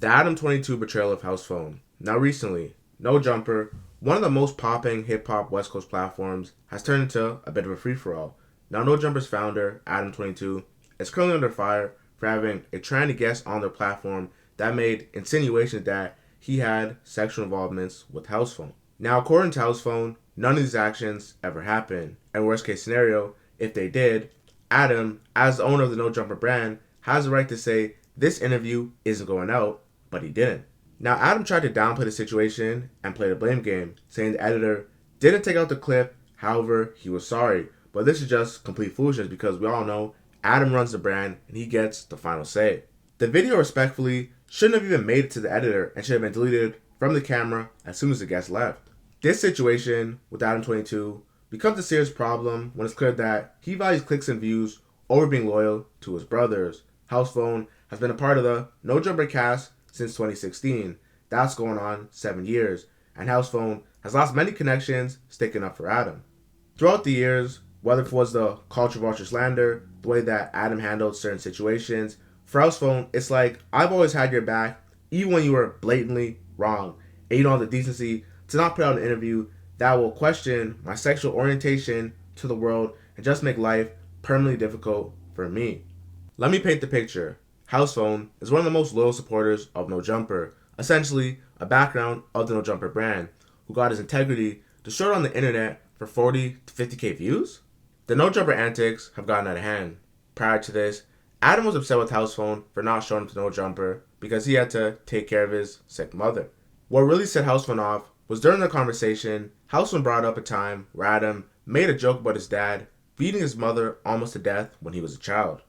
The Adam22 Betrayal of Housephone. Now recently, No Jumper, one of the most popping hip-hop West Coast platforms, has turned into a bit of a free-for-all. Now No Jumper's founder, Adam22, is currently under fire for having a trendy guest on their platform that made insinuations that he had sexual involvements with Housephone. Now according to Housephone, none of these actions ever happened. And worst case scenario, if they did, Adam, as the owner of the No Jumper brand, has the right to say this interview isn't going out, but he didn't. Now, Adam tried to downplay the situation and play the blame game, saying the editor didn't take out the clip, however, he was sorry. But this is just complete foolishness because we all know Adam runs the brand and he gets the final say. The video respectfully shouldn't have even made it to the editor and should have been deleted from the camera as soon as the guest left. This situation with Adam22 becomes a serious problem when it's clear that he values clicks and views over being loyal to his brothers. Housephone has been a part of the No Jumper cast since 2016. That's going on 7 years. And Housephone has lost many connections sticking up for Adam. Throughout the years, whether it was the controversial slander, the way that Adam handled certain situations, for Housephone, it's like, I've always had your back, even when you were blatantly wrong. And you don't have the decency to not put out an interview that will question my sexual orientation to the world and just make life permanently difficult for me. Let me paint the picture. Housephone is one of the most loyal supporters of No Jumper, essentially a background of the No Jumper brand, who got his integrity destroyed on the internet for 40 to 50k views? The No Jumper antics have gotten out of hand. Prior to this, Adam was upset with Housephone for not showing up to No Jumper because he had to take care of his sick mother. What really set Housephone off was during the conversation, Housephone brought up a time where Adam made a joke about his dad beating his mother almost to death when he was a child.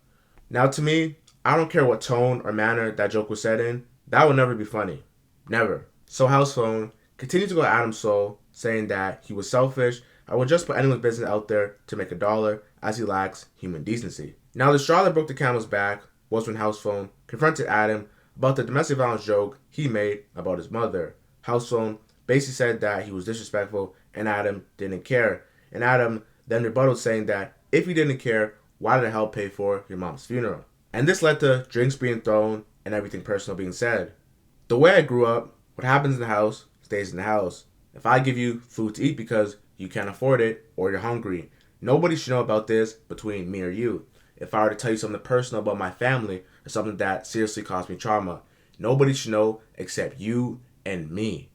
Now to me, I don't care what tone or manner that joke was said in, that would never be funny. Never. So Housephone continued to go at Adam's soul, saying that he was selfish and would just put anyone's business out there to make a dollar as he lacks human decency. Now the straw that broke the camel's back was when Housephone confronted Adam about the domestic violence joke he made about his mother. Housephone basically said that he was disrespectful and Adam didn't care. And Adam then rebutted saying that if he didn't care, why did it help pay for your mom's funeral? And this led to drinks being thrown and everything personal being said. The way I grew up, what happens in the house stays in the house. If I give you food to eat because you can't afford it or you're hungry, nobody should know about this between me or you. If I were to tell you something personal about my family or something that seriously caused me trauma, nobody should know except you and me.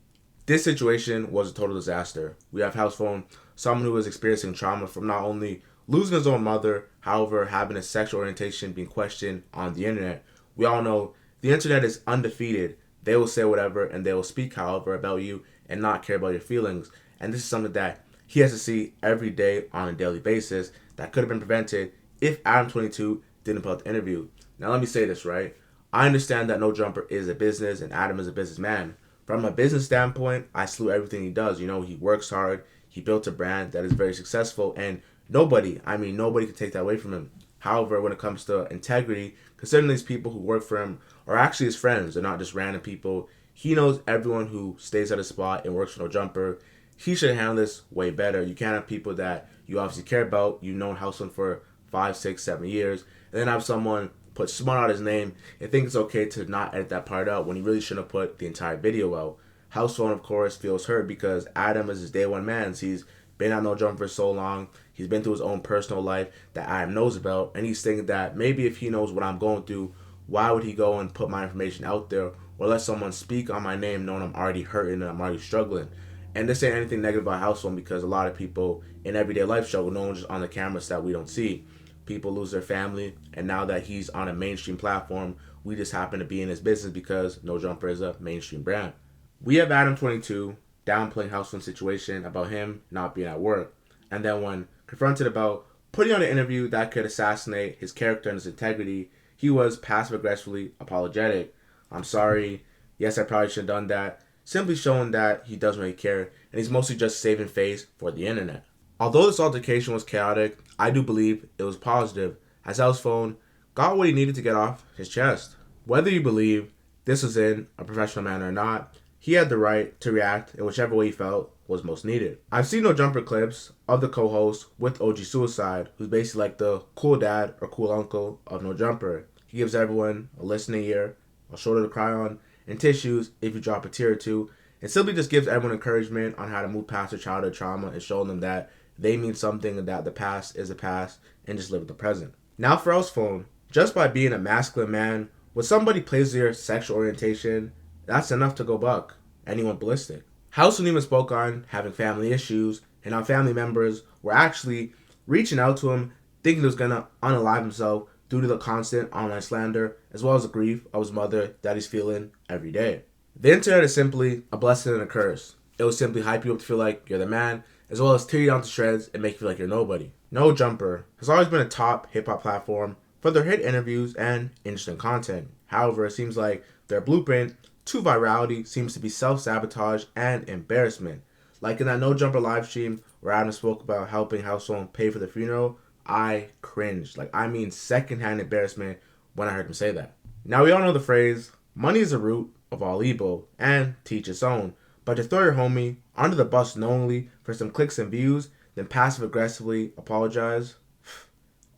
This situation was a total disaster. We have Housephone, someone who is experiencing trauma from not only losing his own mother, however, having his sexual orientation being questioned on the internet. We all know the internet is undefeated. They will say whatever and they will speak however about you and not care about your feelings. And this is something that he has to see every day on a daily basis that could have been prevented if Adam22 didn't put out the interview. Now let me say this, right? I understand that No Jumper is a business and Adam is a businessman. From a business standpoint, I salute everything he does. You know, he works hard. He built a brand that is very successful and nobody can take that away from him. However, when it comes to integrity, considering these people who work for him are actually his friends, they're not just random people. He knows everyone who stays at a spot and works for No Jumper. He should handle this way better. You can't have people that you obviously care about, you've known Housephone for 5, 6, 7 years, and then have someone put smart out his name and think it's okay to not edit that part out when he really shouldn't have put the entire video out. Housephone, of course, feels hurt because Adam is his day one man. He's been on No Jumper for so long. He's been through his own personal life that Adam knows about, and he's thinking that maybe if he knows what I'm going through, why would he go and put my information out there or let someone speak on my name knowing I'm already hurting and I'm already struggling? And this ain't anything negative about Housephone because a lot of people in everyday life struggle. No one's just on the cameras that we don't see. People lose their family, and now that he's on a mainstream platform, we just happen to be in his business because No Jumper is a mainstream brand. We have Adam22 downplaying Housephone's situation about him not being at work, and then when confronted about putting on an interview that could assassinate his character and his integrity, he was passive-aggressively apologetic. I'm sorry, yes, I probably should have done that, simply showing that he doesn't really care, and he's mostly just saving face for the internet. Although this altercation was chaotic, I do believe it was positive, as Housephone got what he needed to get off his chest. Whether you believe this was in a professional manner or not, he had the right to react in whichever way he felt was most needed. I've seen No Jumper clips of the co-host with OG Suicide, who's basically like the cool dad or cool uncle of No Jumper. He gives everyone a listening ear, a shoulder to cry on, and tissues if you drop a tear or two, and simply just gives everyone encouragement on how to move past their childhood trauma and show them that they mean something and that the past is the past and just live with the present. Now for Housephone, just by being a masculine man, when somebody plays their sexual orientation, that's enough to go buck anyone ballistic. Housephone even spoke on having family issues and how family members were actually reaching out to him thinking he was going to unalive himself due to the constant online slander as well as the grief of his mother that he's feeling every day. The internet is simply a blessing and a curse. It will simply hype you up to feel like you're the man, as well as tear you down to shreds and make you feel like you're nobody. No Jumper has always been a top hip-hop platform for their hit interviews and interesting content. However, it seems like their blueprint to virality seems to be self-sabotage and embarrassment. Like in that No Jumper live stream where Adam spoke about helping Housephone pay for the funeral, I cringed. I mean secondhand embarrassment when I heard him say that. Now we all know the phrase, money is the root of all evil, and teach its own. But to throw your homie under the bus knowingly for some clicks and views, then passive-aggressively apologize,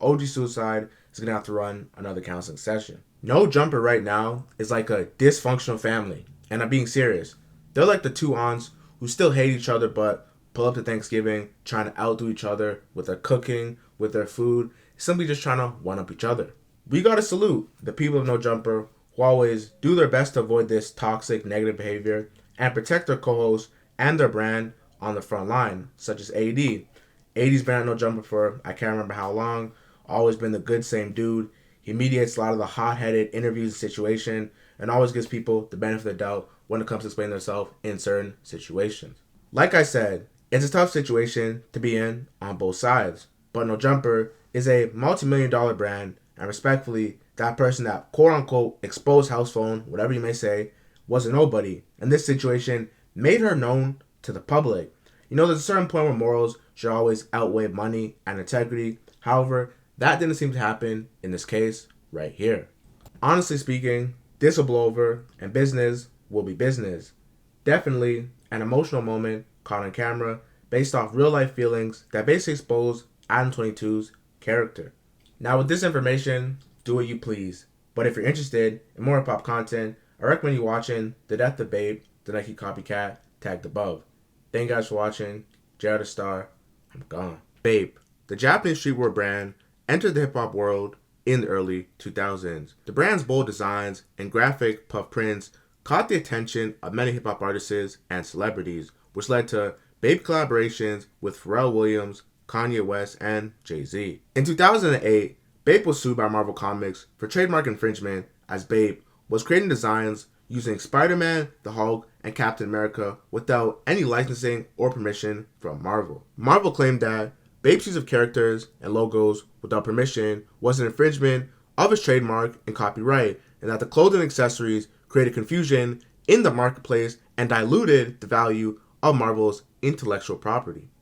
OG Suicide is going to have to run another counseling session. No Jumper right now is like a dysfunctional family, and I'm being serious. They're like the two aunts who still hate each other but pull up to Thanksgiving trying to outdo each other with their cooking, with their food, simply just trying to one-up each other. We gotta salute the people of No Jumper who always do their best to avoid this toxic, negative behavior and protect their co-hosts and their brand on the front line, such as AD. AD's been at No Jumper for I can't remember how long, always been the good same dude. He mediates a lot of the hot-headed interviews and situation and always gives people the benefit of the doubt when it comes to explaining themselves in certain situations. Like I said, it's a tough situation to be in on both sides, but No Jumper is a multi-million-dollar brand, and respectfully, that person that quote-unquote exposed Housephone, whatever you may say, was a nobody, and this situation made her known to the public. You know, there's a certain point where morals should always outweigh money and integrity. However, that didn't seem to happen in this case right here. Honestly speaking, this will blow over, and business will be business. Definitely an emotional moment caught on camera based off real-life feelings that basically expose Adam22's character. Now with this information, do what you please. But if you're interested in more hip-hop content, I recommend you watching The Death of Babe, the Nike copycat, tagged above. Thank you guys for watching. Jared the Star, I'm gone. Babe, the Japanese streetwear brand, entered the hip-hop world in the early 2000s. The brand's bold designs and graphic puff prints caught the attention of many hip-hop artists and celebrities, which led to Babe collaborations with Pharrell Williams, Kanye West, and Jay-Z. In 2008, Babe was sued by Marvel Comics for trademark infringement as Babe was creating designs using Spider-Man, the Hulk, and Captain America without any licensing or permission from Marvel. Marvel claimed that Babe's use of characters and logos without permission was an infringement of his trademark and copyright, and that the clothing and accessories created confusion in the marketplace and diluted the value of Marvel's intellectual property.